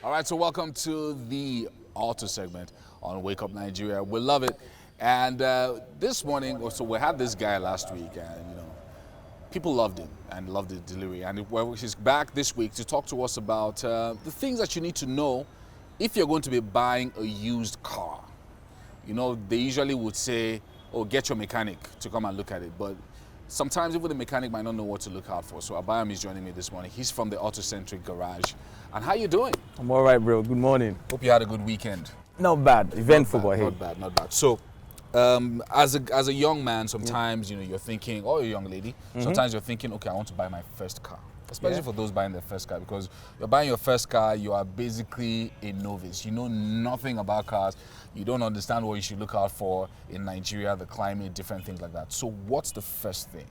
All right, so welcome to the auto segment on Wake Up Nigeria. We love it. And this morning, so we had this guy last week, and people loved him and loved the delivery. And he's back this week to talk to us about the things that you need to know if you're going to be buying a used car. They usually would say, "Oh, get your mechanic to come and look at it," but sometimes even the mechanic might not know what to look out for. So Abayomi is joining me this morning. He's from the Autocentric Garage. And how you doing? I'm all right, bro. Good morning. Hope you had a good weekend. Not bad. Eventful, but hey. Not bad. So, as a young man, sometimes you're thinking, or a young lady, sometimes you're thinking, okay, I want to buy my first car. Especially for those buying their first car, because you're buying your first car, you are basically a novice. You know nothing about cars. You don't understand what you should look out for in Nigeria, the climate, different things like that. So what's the first thing?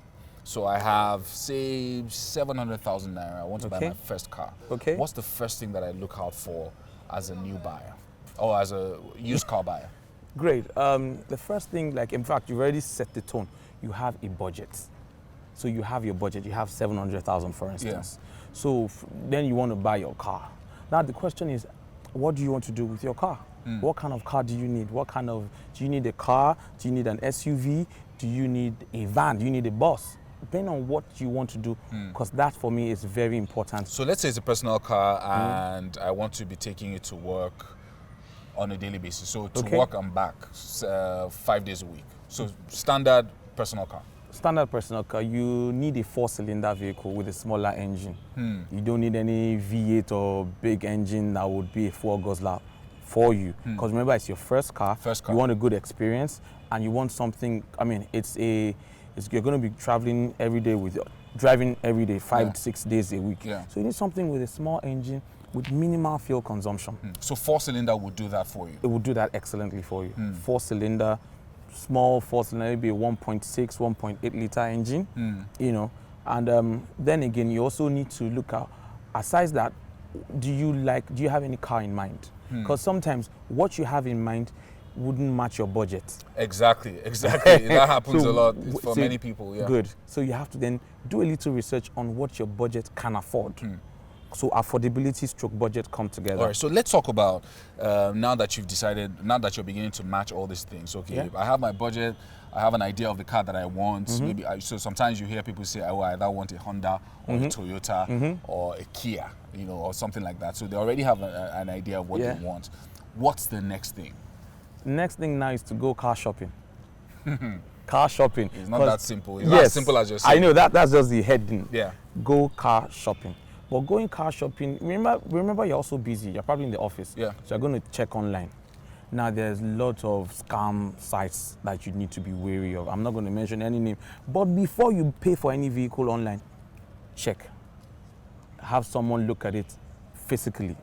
So I have, say, 700,000 naira. I want to buy my first car. Okay. What's the first thing that I look out for as a new buyer or as a used car buyer? Great. The first thing, in fact, you've already set the tone. You have a budget. So you have your budget. You have 700,000, for instance. Yeah. So then you want to buy your car. Now the question is, what do you want to do with your car? What kind of car do you need? Do you need a car? Do you need an SUV? Do you need a van? Do you need a bus? Depending on what you want to do, because that for me is very important. So let's say it's a personal car and I want to be taking it to work on a daily basis. So to work and back 5 days a week. So standard personal car. Standard personal car, you need a 4-cylinder vehicle with a smaller engine. You don't need any V8 or big engine that would be a 4-guzzler for you. Because remember, it's your first car. You want a good experience and you want something, you're going to be traveling every day driving every day, 5-6 days a week. Yeah. So you need something with a small engine with minimal fuel consumption. So 4-cylinder would do that for you? It would do that excellently for you. 4-cylinder, small 4-cylinder, maybe a 1.6, 1.8 liter engine, And then again, you also need to look at, aside that, do you have any car in mind? Because sometimes what you have in mind wouldn't match your budget. Exactly. That happens a lot for many people. Yeah. Good. So you have to then do a little research on what your budget can afford. So affordability / budget come together. All right, so let's talk about now that you're beginning to match all these things. Okay, I have my budget, I have an idea of the car that I want. So sometimes you hear people say, I either want a Honda or a Toyota or a Kia, or something like that. So they already have an idea of what they want. What's the next thing? Next thing now is to go car shopping. Car shopping. It's not that simple. It's not as simple as you're saying. I know that's just the heading. Yeah. Go car shopping. But going car shopping, remember you're also busy. You're probably in the office. Yeah. So you're going to check online. Now there's lots of scam sites that you need to be wary of. I'm not going to mention any name. But before you pay for any vehicle online, check. Have someone look at it physically.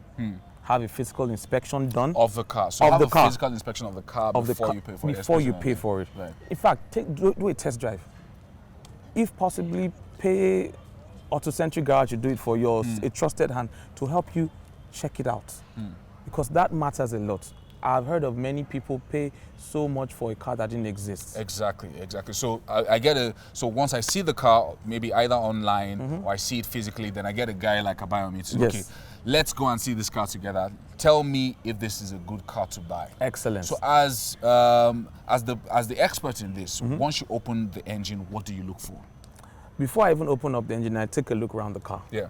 Have a physical inspection done of the car. So have a physical inspection of the car before you pay for it. Before you pay for it. Right. In fact, do a test drive. If possibly, pay Autocentric Garage to do it for you, a trusted hand to help you check it out, because that matters a lot. I've heard of many people pay so much for a car that didn't exist. Exactly. So so once I see the car, maybe either online or I see it physically, then I get a guy like Abayomi to say, okay, let's go and see this car together. Tell me if this is a good car to buy. Excellent. So as the expert in this, once you open the engine, what do you look for? Before I even open up the engine, I take a look around the car. Yeah.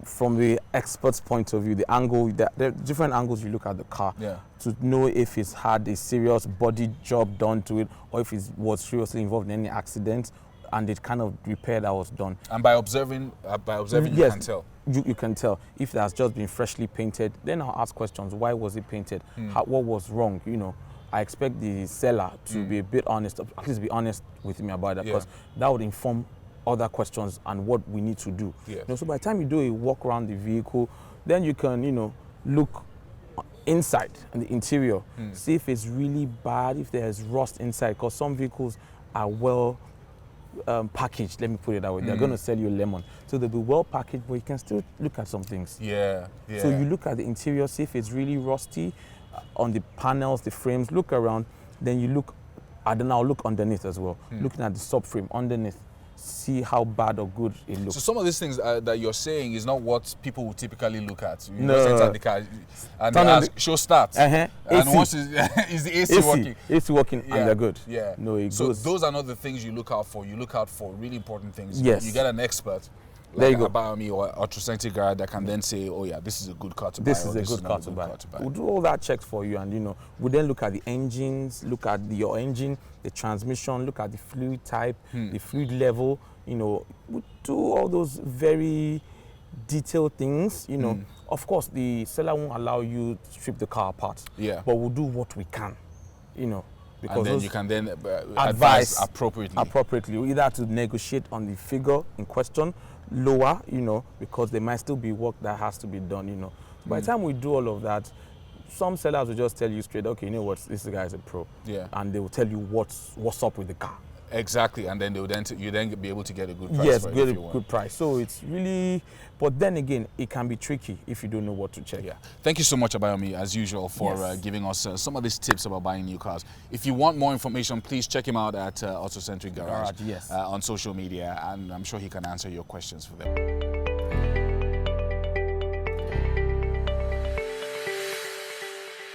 From the expert's point of view, the angle, there are different angles you look at the car to know if it's had a serious body job done to it or if it was seriously involved in any accident and it kind of repair that was done. And by observing you can tell. You can tell. If it has just been freshly painted, then I'll ask questions. Why was it painted? What was wrong? I expect the seller to be a bit honest, at least be honest with me about that, because that would inform other questions and what we need to do. So by the time you do a walk around the vehicle, then you can, look inside and the interior, see if it's really bad, if there's rust inside, because some vehicles are well packaged, let me put it that way. They're going to sell you a lemon. So they'll be well packaged, but you can still look at some things. Yeah. So you look at the interior, see if it's really rusty, on the panels, the frames, look around, then you look, and then I'll look underneath as well, looking at the subframe underneath. see how bad or good it looks. So some of these things that you're saying is not what people would typically look at. You No. just enter the car and they Turn on ask, show start. AC. And once is the AC working? AC working, and they're good. Yeah. No, it so goes. those are not the things you look out for. You look out for really important things. Yes. You get an expert. There Like you go. Abayomi or Autocentric Garage that can then say, oh yeah, this is a good car to buy. This is or a good car not to buy. car to buy. We'll do all that checks for you, and we then look at the engines, look at your engine, the transmission, look at the fluid type, the fluid level. We do all those very detailed things. Of course, the seller won't allow you to strip the car apart. Yeah. But we'll do what we can. Because And then you can then advise appropriately. either to negotiate on the figure in question, lower, because there might still be work that has to be done, By the time we do all of that, some sellers will just tell you straight, okay, you know what, this guy is a pro. Yeah. And they will tell you what's up with the car. Exactly, and then you then be able to get a good price. Yes, for it get if a you want. good price. So it's really, but then again, it can be tricky if you don't know what to check. Yeah. Thank you so much, Abayomi, as usual, for Yes. giving us some of these tips about buying new cars. If you want more information, please check him out at Autocentric Garage Yes. on social media, and I'm sure he can answer your questions for them.